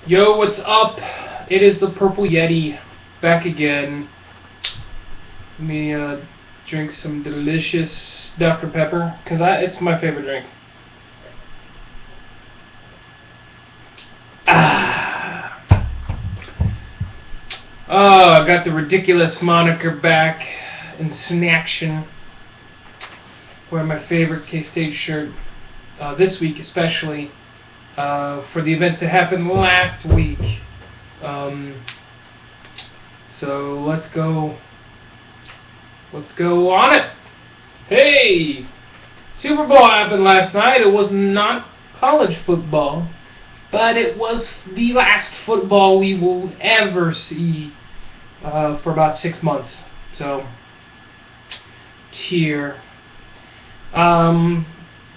Yo, what's up? It is the Purple Yeti, back again. Let me drink some delicious Dr. Pepper, because it's my favorite drink. Ah. Oh, I got the ridiculous moniker back in Snaction. Wearing my favorite K-State shirt this week especially. For the events that happened last week. So let's go on it. Hey, Super Bowl happened last night. It was not college football, but it was the last football we will ever see for about 6 months. So, tear.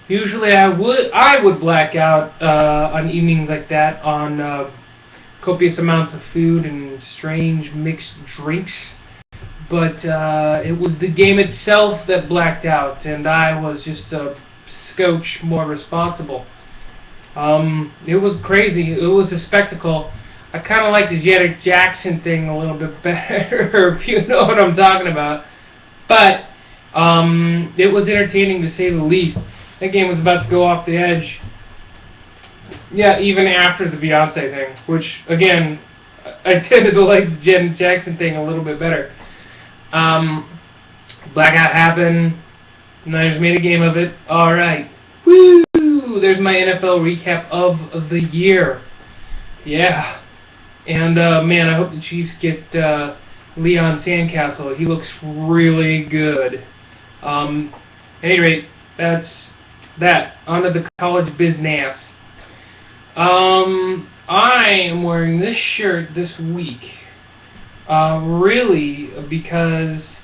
Usually I would black out on evenings like that on copious amounts of food and strange mixed drinks, but it was the game itself that blacked out, and I was just a scotch more responsible. It was crazy. It was a spectacle. I kind of like the Yeti Jackson thing a little bit better, if you know what I'm talking about. But it was entertaining to say the least. That game was about to go off the edge. Yeah, even after the Beyonce thing, which, again, I tended to like the Jen Jackson thing a little bit better. Blackout happened. Niners made a game of it. All right. Woo! There's my NFL recap of the year. Yeah. And, man, I hope the Chiefs get Leon Sandcastle. He looks really good. At any rate, that's that. On to the college business. I am wearing this shirt this week, really because,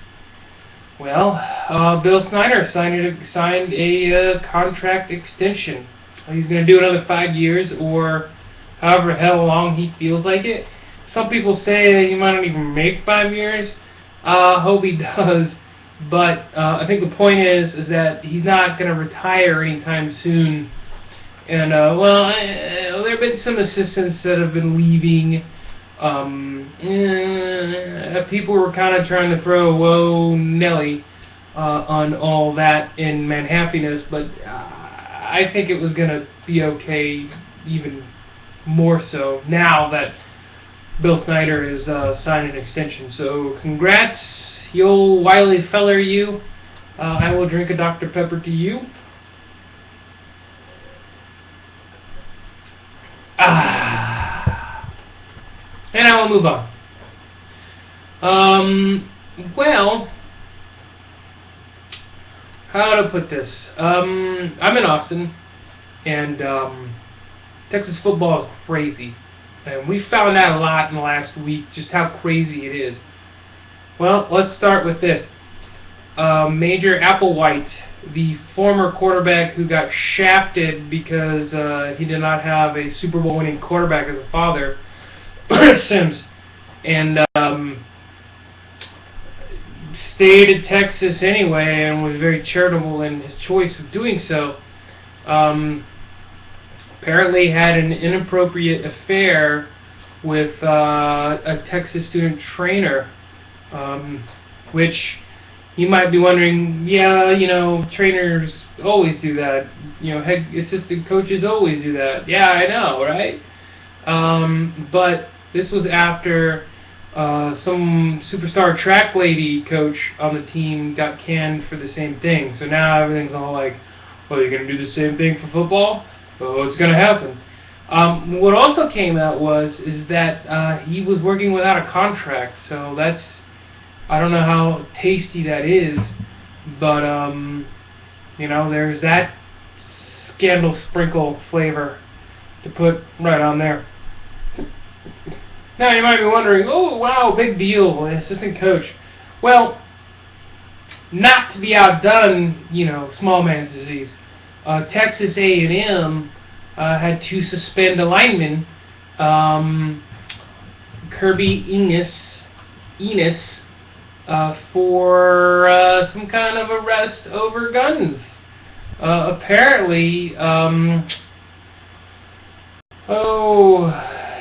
well, Bill Snyder signed a contract extension. He's going to do another 5 years, or however hell long he feels like it. Some people say he might not even make 5 years. Hope he does. But I think the point is that he's not going to retire anytime soon. And, there have been some assistants that have been leaving. People were kind of trying to throw whoa Nelly on all that in Manhappiness, but I think it was going to be okay even more so now that Bill Snyder is signing an extension. So congrats, you old wily feller, you. I will drink a Dr. Pepper to you. And I will move on. How to put this? I'm in Austin, and Texas football is crazy. And we found out a lot in the last week just how crazy it is. Well, let's start with this. Major Applewhite, the former quarterback who got shafted because he did not have a Super Bowl winning quarterback as a father, Sims, and stayed at Texas anyway and was very charitable in his choice of doing so. Apparently had an inappropriate affair with a Texas student trainer, which you might be wondering, yeah, trainers always do that. Head assistant coaches always do that. Yeah, I know, right? But this was after some superstar track lady coach on the team got canned for the same thing. So now everything's all like, well, you're going to do the same thing for football? Oh, it's going to happen. What also came out is that he was working without a contract. So I don't know how tasty that is, but there's that scandal sprinkle flavor to put right on there. Now you might be wondering, oh wow, big deal, an assistant coach. Well, not to be outdone, small man's disease. Texas A&M had to suspend a lineman, Kirby Ennis, for some kind of arrest over guns. Apparently,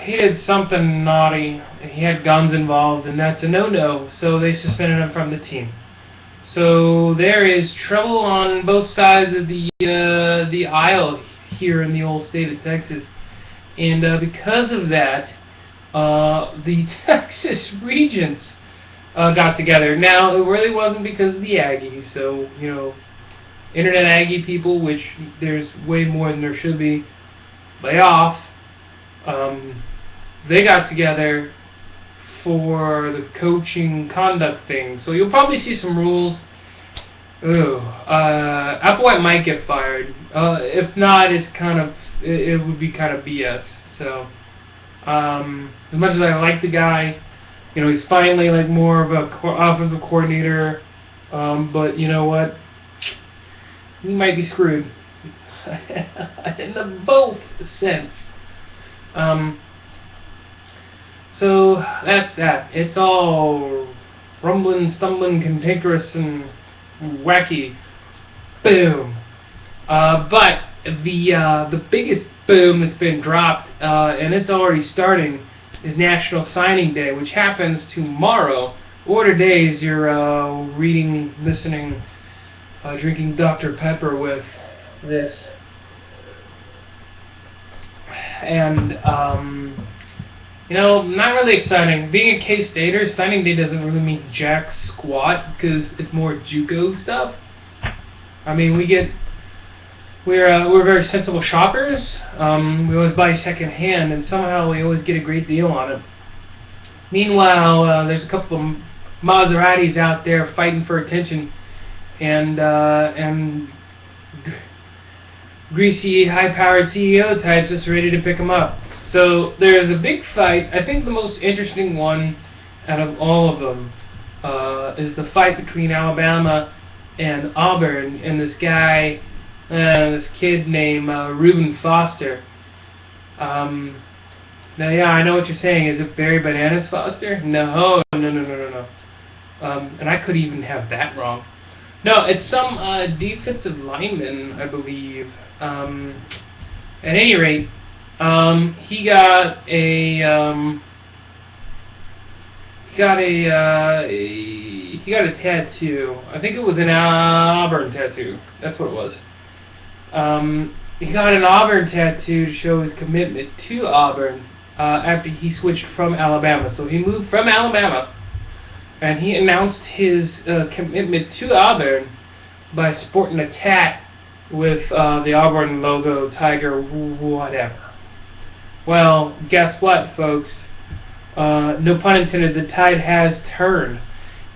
he did something naughty. He had guns involved, and that's a no-no. So they suspended him from the team. So there is trouble on both sides of the aisle here in the old state of Texas, and because of that, the Texas Regents got together. Now it really wasn't because of the Aggies. So internet Aggie people, which there's way more than there should be, lay off. They got together for the coaching conduct thing. So you'll probably see some rules. Applewhite might get fired. If not, it would be kind of BS. So as much as I like the guy, he's finally like more of a offensive coordinator. But you know what? He might be screwed in the both sense. So that's that. It's all rumbling, stumbling, cantankerous, and wacky. Boom. But the biggest boom that's been dropped, and it's already starting, is National Signing Day, which happens tomorrow. Or today as you're reading, listening, drinking Dr. Pepper with this. And not really exciting. Being a K-Stater, signing day doesn't really mean jack squat because it's more JUCO stuff. I mean, we're very sensible shoppers. We always buy second hand, and somehow we always get a great deal on it. Meanwhile, there's a couple of Maseratis out there fighting for attention, and greasy, high-powered CEO types just ready to pick them up. So there's a big fight. I think the most interesting one out of all of them is the fight between Alabama and Auburn and this guy, this kid named Reuben Foster. Now, yeah, I know what you're saying. Is it Barry Bananas Foster? No. And I could even have that wrong. No, it's some defensive lineman, I believe. At any rate, he got a tattoo. I think it was an Auburn tattoo. That's what it was. He got an Auburn tattoo to show his commitment to Auburn after he switched from Alabama. So he moved from Alabama, and he announced his commitment to Auburn by sporting a tat with the Auburn logo, tiger, whatever. Well, guess what, folks? No pun intended, the tide has turned.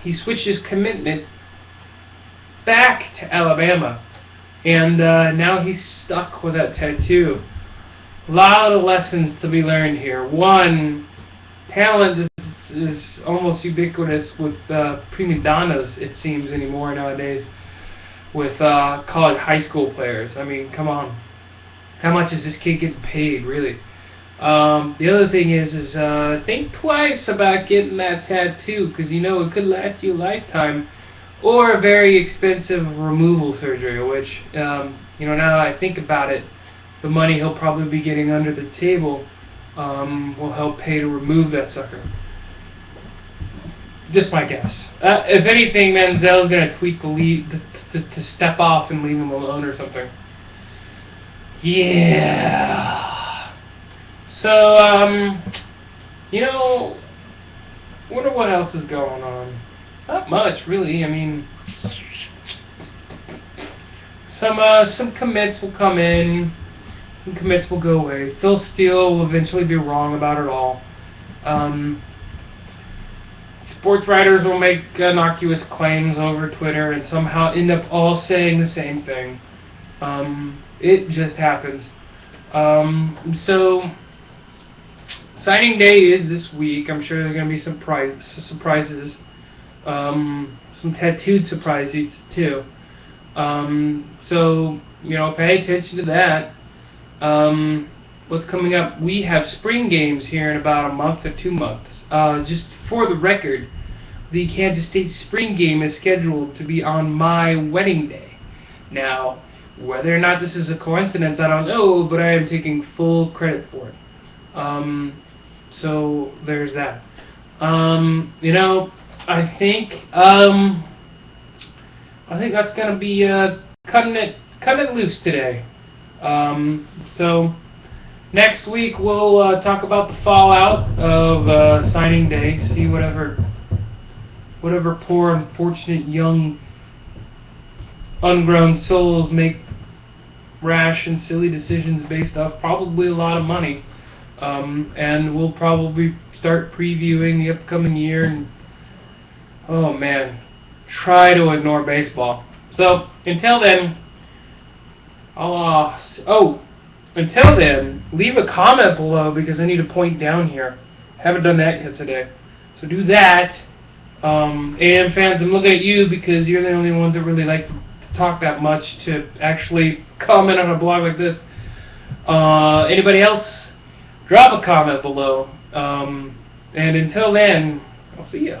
He switched his commitment back to Alabama, and now he's stuck with that tattoo. A lot of lessons to be learned here. One, talent is almost ubiquitous with prima donnas, it seems, anymore nowadays, with college high school players. I mean, come on. How much is this kid getting paid, really? The other thing is think twice about getting that tattoo, because it could last you a lifetime, or a very expensive removal surgery, which, now that I think about it, the money he'll probably be getting under the table will help pay to remove that sucker. Just my guess. If anything, Manziel's going to tweet the lead to step off and leave him alone or something. Yeah. So, wonder what else is going on. Not much, really. I mean, some commits will come in, some commits will go away. Phil Steele will eventually be wrong about it all. Sports writers will make innocuous claims over Twitter and somehow end up all saying the same thing. It just happens. So, signing day is this week. I'm sure there are going to be some surprises. Some tattooed surprises, too. So, pay attention to that. What's coming up? We have spring games here in about a month or 2 months. Just for the record, the Kansas State spring game is scheduled to be on my wedding day. Now, whether or not this is a coincidence, I don't know, but I am taking full credit for it. So there's that. You know, I think that's gonna be cutting it loose today. So next week we'll talk about the fallout of signing day. See whatever poor unfortunate young ungrown souls make rash and silly decisions based off probably a lot of money. And we'll probably start previewing the upcoming year and, oh man, try to ignore baseball. So until then, until then, leave a comment below because I need to point down here. Haven't done that yet today. So do that. AM fans, I'm looking at you because you're the only ones that really like to talk that much to actually comment on a blog like this. Anybody else? Drop a comment below. And until then, I'll see ya.